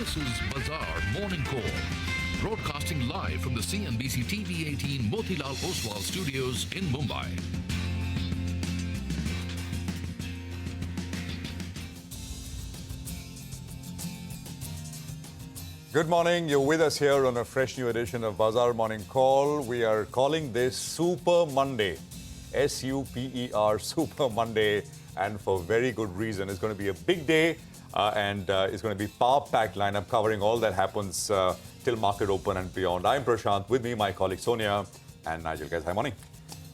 This is Bazaar Morning Call, broadcasting live from the CNBC TV18 Motilal Oswal studios in Mumbai. Good morning. You're with us here on a fresh new edition of Bazaar Morning Call. We are calling this Super Monday, S-U-P-E-R, Super Monday, and for very good reason. It's going to be a big day. It's going to be power-packed lineup covering all that happens till market open and beyond. I'm Prashant. With me, my colleague Sonia and Nigel. Guys, hi, morning.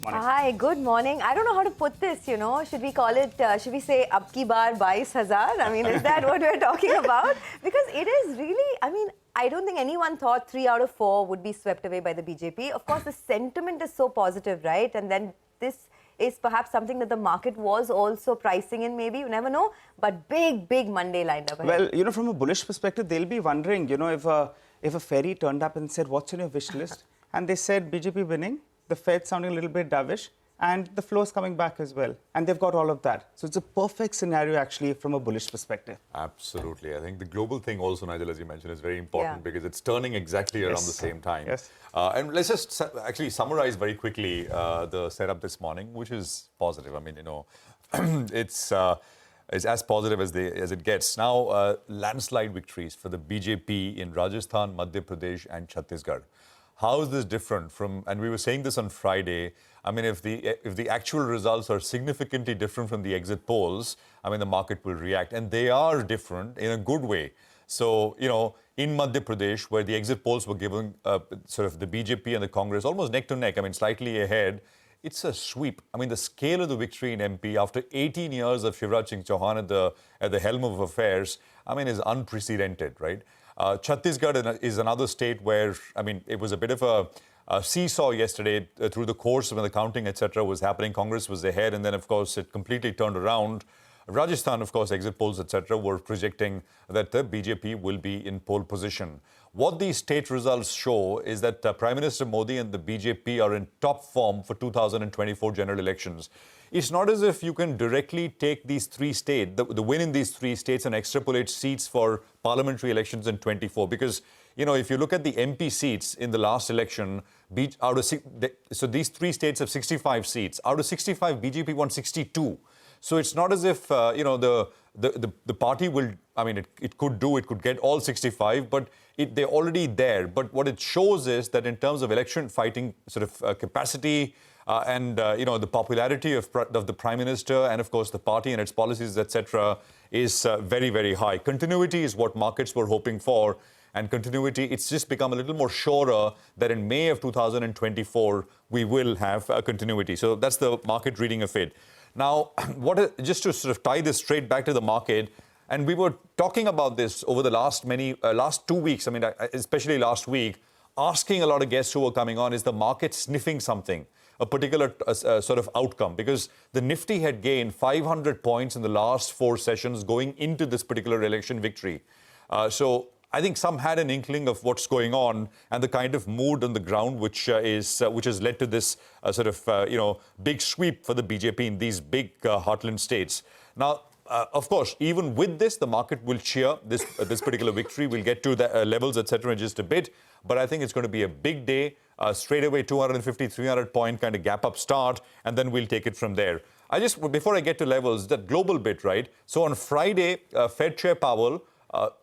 Hi, good morning. I don't know how to put this, you know. Should we call it, should we say, Ab ki baar 22,000? I mean, is that what we're talking about? Because it is really, I mean, I don't think anyone thought 3 out of 4 would be swept away by the BJP. Of course, the sentiment is so positive, right? And then this is perhaps something that the market was also pricing in, maybe, you never know. But big Monday lineup ahead. Well, you know, from a bullish perspective, they'll be wondering, you know, if a fairy turned up and said, what's on your wish list? And they said BJP winning, the Fed sounding a little bit dovish, and the flows coming back as well. And they've got all of that. So it's a perfect scenario, actually, from a bullish perspective. Absolutely. I think the global thing also, Nigel, as you mentioned, is very important because it's turning exactly around the same time. Yes. And let's just actually summarize very quickly the setup this morning, which is positive. I mean, you know, it's as positive as it gets. Now, landslide victories for the BJP in Rajasthan, Madhya Pradesh and Chhattisgarh. How is this different from, and we were saying this on Friday, I mean, if the actual results are significantly different from the exit polls, I mean, the market will react. And they are different in a good way. So, you know, in Madhya Pradesh, where the exit polls were given sort of the BJP and the Congress almost neck to neck, I mean, slightly ahead, it's a sweep. I mean, the scale of the victory in MP after 18 years of Shivraj Singh Chauhan at the helm of affairs, I mean, is unprecedented, right? Chhattisgarh is another state where, I mean, it was a bit of a seesaw yesterday through the course when the counting, etc., was happening. Congress was ahead, and then, of course, it completely turned around. Rajasthan, of course, exit polls, etc., were projecting that the BJP will be in pole position. What these state results show is that Prime Minister Modi and the BJP are in top form for 2024 general elections. It's not as if you can directly take these three states, the win in these three states, and extrapolate seats for parliamentary elections in 24. Because, you know, if you look at the MP seats in the last election, so these three states have 65 seats. Out of 65, BJP won 62. So it's not as if, you know, the party will, I mean, it could get all 65, but they're already there. But what it shows is that in terms of election fighting sort of capacity, you know, the popularity of the Prime Minister and, of course, the party and its policies, etc., is very high. Continuity is what markets were hoping for. And continuity, it's just become a little more surer that in May of 2024, we will have continuity. So that's the market reading of it. Now, just to sort of tie this straight back to the market, and we were talking about this over the last 2 weeks, I mean, especially last week, asking a lot of guests who were coming on, is the market sniffing something? A particular sort of outcome, because the Nifty had gained 500 points in the last 4 sessions going into this particular election victory. So I think some had an inkling of what's going on and the kind of mood on the ground which has led to this sort of you know, big sweep for the BJP in these big heartland states. Now, of course, even with this, the market will cheer this particular victory. We'll get to the levels, etc., in just a bit. But I think it's going to be a big day. Straight away, 250, 300 point kind of gap up start, and then we'll take it from there. Before I get to levels, that global bit, right? So on Friday, Fed Chair Powell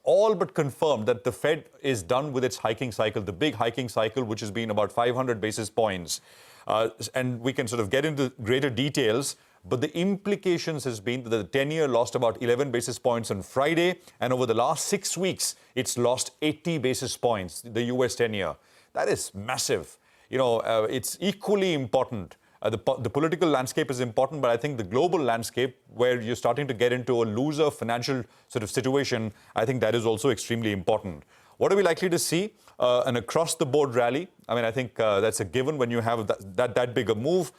all but confirmed that the Fed is done with its hiking cycle, the big hiking cycle, which has been about 500 basis points. And we can sort of get into greater details. But the implications has been that the 10-year lost about 11 basis points on Friday. And over the last 6 weeks, it's lost 80 basis points, the US 10-year. That is massive. You know, it's equally important. The political landscape is important, but I think the global landscape, where you're starting to get into a looser financial sort of situation, I think that is also extremely important. What are we likely to see? An across-the-board rally. I mean, I think that's a given when you have that big a move.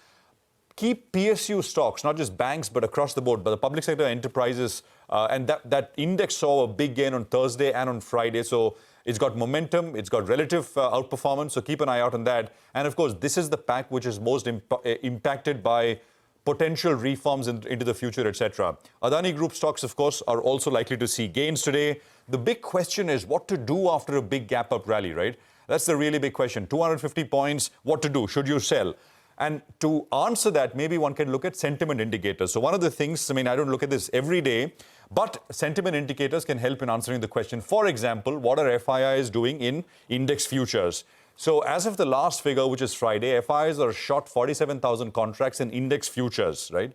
Keep PSU stocks, not just banks, but across the board, but the public sector enterprises. And that index saw a big gain on Thursday and on Friday. So it's got momentum, it's got relative outperformance. So keep an eye out on that. And of course, this is the pack which is most impacted by potential reforms into the future, etc. Adani Group stocks, of course, are also likely to see gains today. The big question is what to do after a big gap up rally, right? That's the really big question. 250 points, what to do? Should you sell? And to answer that, maybe one can look at sentiment indicators. So one of the things, I don't look at this every day, but sentiment indicators can help in answering the question. For example, what are FIIs doing in index futures? So as of the last figure, which is Friday, FIIs are short 47,000 contracts in index futures, right?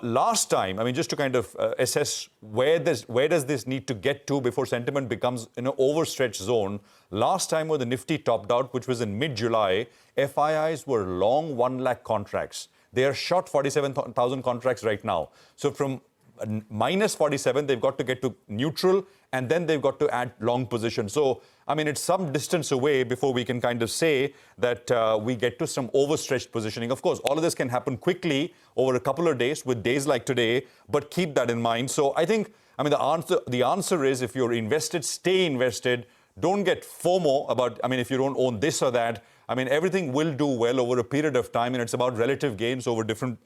Last time, just to kind of assess where does this need to get to before sentiment becomes in an overstretched zone, last time when the Nifty topped out, which was in mid-July, FIIs were long 1 lakh contracts. They are short 47,000 contracts right now. So from minus 47, they've got to get to neutral, and then they've got to add long position. So, it's some distance away before we can kind of say that we get to some overstretched positioning. Of course, all of this can happen quickly over a couple of days with days like today, but keep that in mind. So I think, the answer is if you're invested, stay invested. Don't get FOMO about, if you don't own this or that. Everything will do well over a period of time, and it's about relative gains over different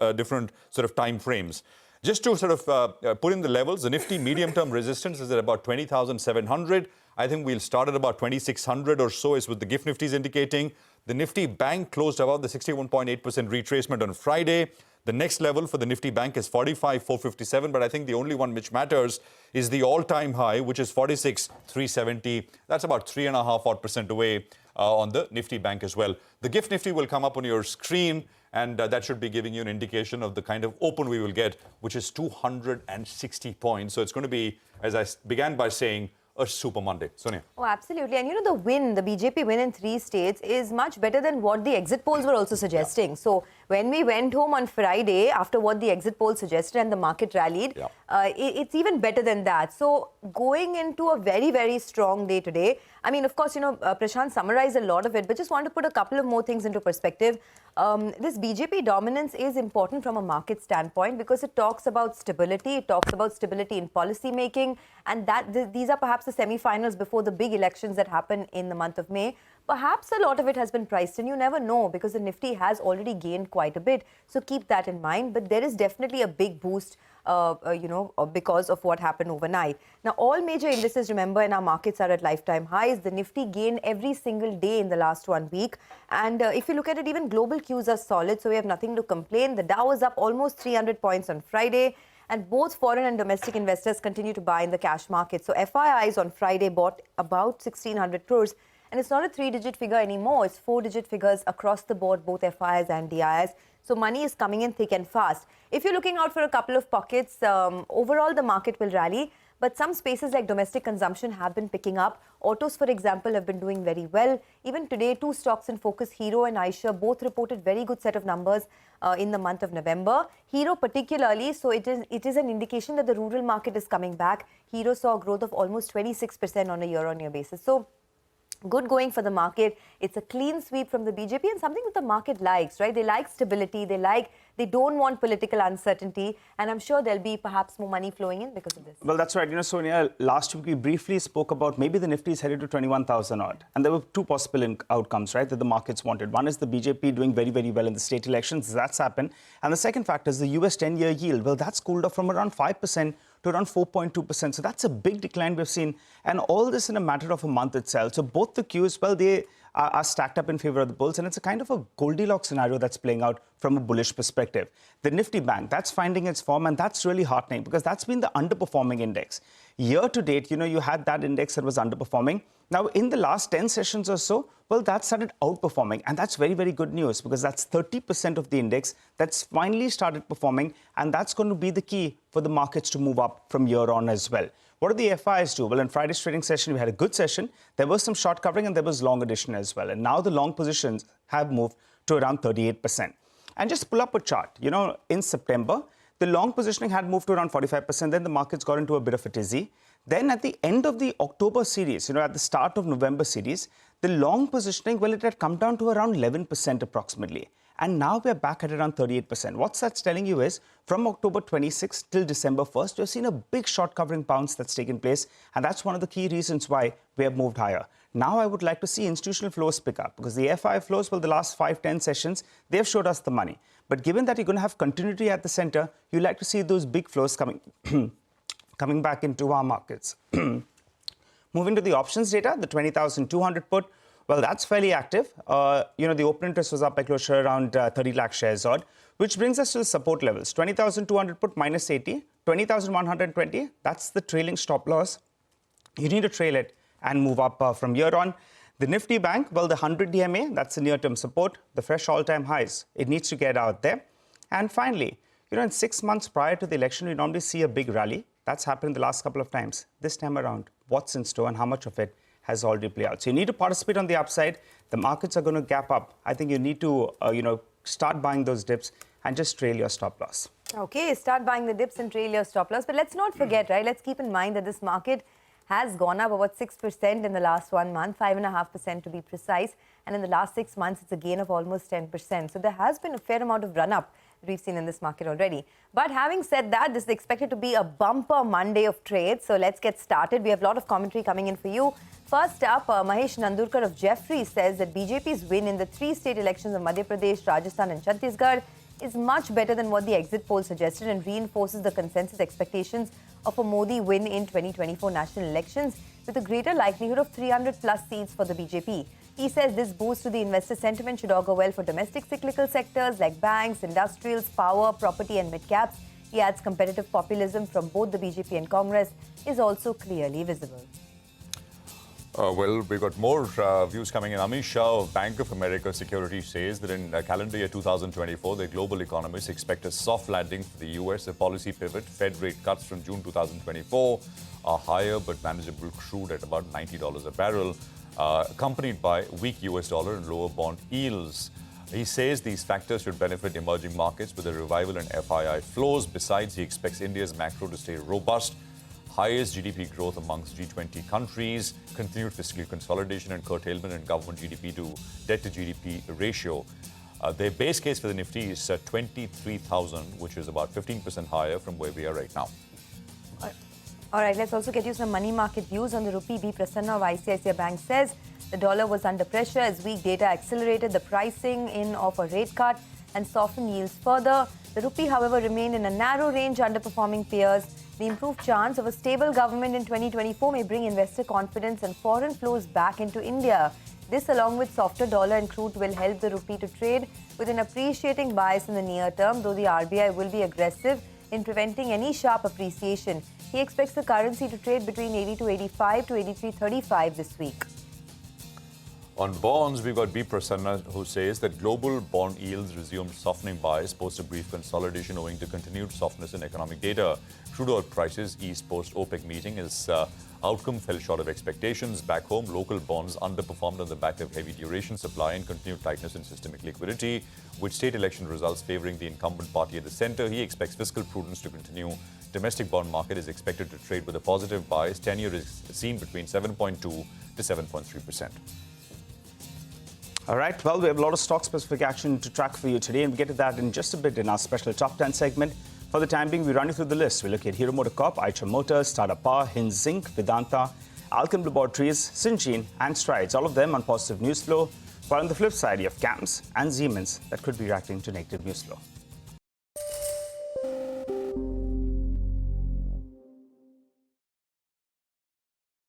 sort of time frames. Just to sort of put in the levels, the Nifty medium-term resistance is at about 20,700. I think we'll start at about 2,600 or so is what the GIFT Nifty is indicating. The Nifty Bank closed above the 61.8% retracement on Friday. The next level for the Nifty Bank is 45,457, but I think the only one which matters is the all-time high, which is 46,370. That's about 3.5% away on the Nifty Bank as well. The GIFT Nifty will come up on your screen, and that should be giving you an indication of the kind of open we will get, which is 260 points. So it's going to be, as I began by saying, a super Monday. Sonia. Oh, absolutely. And the BJP win in 3 states is much better than what the exit polls were also suggesting. Yeah. So when we went home on Friday, after what the exit polls suggested and the market rallied, it's even better than that. So going into a very, very strong day today, of course, Prashant summarized a lot of it, but just want to put a couple of more things into perspective. This BJP dominance is important from a market standpoint because it talks about stability, it talks about stability in policy making, and these are perhaps the semi-finals before the big elections that happen in the month of May. Perhaps a lot of it has been priced in. You never know because the Nifty has already gained quite a bit. So keep that in mind. But there is definitely a big boost, because of what happened overnight. Now, all major indices, remember, in our markets are at lifetime highs. The Nifty gained every single day in the last 1 week. And if you look at it, even global cues are solid. So we have nothing to complain. The Dow is up almost 300 points on Friday. And both foreign and domestic investors continue to buy in the cash market. So FIIs on Friday bought about 1,600 crores. And it's not a 3-digit figure anymore. It's 4-digit figures across the board, both FIIs and DIIs. So money is coming in thick and fast. If you're looking out for a couple of pockets, overall the market will rally. But some spaces like domestic consumption have been picking up. Autos, for example, have been doing very well. Even today, 2 stocks in focus, Hero and Eicher, both reported very good set of numbers in the month of November. Hero particularly, so it is an indication that the rural market is coming back. Hero saw a growth of almost 26% on a year-on-year basis. So good going for the market. It's a clean sweep from the BJP and something that the market likes, right? They like stability. They don't want political uncertainty. And I'm sure there'll be perhaps more money flowing in because of this. Well, that's right. Sonia, last week we briefly spoke about maybe the Nifty is headed to 21,000 odd. And there were 2 possible outcomes, right, that the markets wanted. One is the BJP doing very, very well in the state elections. That's happened. And the second factor is the US 10-year yield. Well, that's cooled off from around 5% to around 4.2%. So that's a big decline we've seen. And all this in a matter of a month itself. So both the cues, well, they are stacked up in favor of the bulls. And it's a kind of a Goldilocks scenario that's playing out from a bullish perspective. The Nifty Bank, that's finding its form. And that's really heartening because that's been the underperforming index. Year to date, you had that index that was underperforming. Now, in the last 10 sessions or so, well, that started outperforming. And that's very, very good news because that's 30% of the index that's finally started performing. And that's going to be the key for the markets to move up from here on as well. What do the FIs do? Well, in Friday's trading session, we had a good session. There was some short covering and there was long addition as well. And now the long positions have moved to around 38%. And just pull up a chart. In September, the long positioning had moved to around 45%. Then the markets got into a bit of a tizzy. Then at the end of the October series, at the start of November series, the long positioning, well, it had come down to around 11% approximately. And now we're back at around 38%. What that's telling you is from October 26th till December 1st, you've seen a big short covering bounce that's taken place. And that's one of the key reasons why we have moved higher. Now I would like to see institutional flows pick up because the FI flows, well, the last 5-10 sessions, they've showed us the money. But given that you're going to have continuity at the center, you like to see those big flows coming back into our markets. Moving to the options data, the 20,200 put, well, that's fairly active. The open interest was up by close to around 30 lakh shares odd, which brings us to the support levels. 20,200 put minus 80, 20,120, that's the trailing stop loss. You need to trail it and move up from here on. The Nifty bank, well, the 100 DMA, that's the near-term support, the fresh all-time highs. It needs to get out there. And finally, in 6 months prior to the election, we normally see a big rally. That's happened the last couple of times. This time around, what's in store and how much of it has already played out? So you need to participate on the upside. The markets are going to gap up. I think you need to, start buying those dips and just trail your stop loss. Okay, start buying the dips and trail your stop loss. But let's not forget, right? Let's keep in mind that this market has gone up about 6% in the last 1 month, 5.5% to be precise. And in the last 6 months, it's a gain of almost 10%. So there has been a fair amount of run-up we've seen in this market already. But having said that, this is expected to be a bumper Monday of trade. So let's get started. We have a lot of commentary coming in for you. First up, Mahesh Nandurkar of Jefferies says that BJP's win in the 3 state elections of Madhya Pradesh, Rajasthan and Chhattisgarh is much better than what the exit poll suggested and reinforces the consensus expectations of a Modi win in 2024 national elections with a greater likelihood of 300 plus seats for the BJP. He says this boost to the investor sentiment should augur well for domestic cyclical sectors like banks, industrials, power, property and mid-caps. He adds competitive populism from both the BJP and Congress is also clearly visible. Well, we've got more views coming in. Amish Shah of Bank of America Securities says that in calendar year 2024, the global economists expect a soft landing for the US, a policy pivot. Fed rate cuts from June 2024 are higher but manageable crude at about $90 a barrel, accompanied by weak US dollar and lower bond yields. He says these factors should benefit emerging markets with a revival in FII flows. Besides, he expects India's macro to stay robust, highest GDP growth amongst G20 countries, continued fiscal consolidation and curtailment in government GDP to debt to GDP ratio. Their base case for the Nifty is 23,000, which is about 15% higher from where we are right now. All right, let's also get you some money market views on the rupee. B. Prasanna of ICICI Bank says the dollar was under pressure as weak data accelerated the pricing in of a rate cut and softened yields further. The rupee, however, remained in a narrow range, underperforming peers. The improved chance of a stable government in 2024 may bring investor confidence and foreign flows back into India. This, along with softer dollar and crude, will help the rupee to trade with an appreciating bias in the near term, though the RBI will be aggressive in preventing any sharp appreciation. He expects the currency to trade between 82.85 to 83.35 this week. On bonds, we've got B. Prasanna, who says that global bond yields resumed softening bias post a brief consolidation owing to continued softness in economic data. Crude oil prices eased post-OPEC meeting as outcome fell short of expectations. Back home, local bonds underperformed on the back of heavy duration supply and continued tightness in systemic liquidity. With state election results favouring the incumbent party at the centre, he expects fiscal prudence to continue. Domestic bond market is expected to trade with a positive bias. 10-year is seen between 7.2 to 7.3%. All right, well, we have a lot of stock-specific action to track for you today, and we'll get to that in just a bit in our special Top 10 segment. For the time being, we run you through the list. We look at Hero MotoCorp, Eicher Motors, Tata Power, Hinge Zinc, Vedanta, Alchem Laboratories, Syngene, and Strides, all of them on positive news flow. While on the flip side, you have CAMS and Siemens that could be reacting to negative news flow.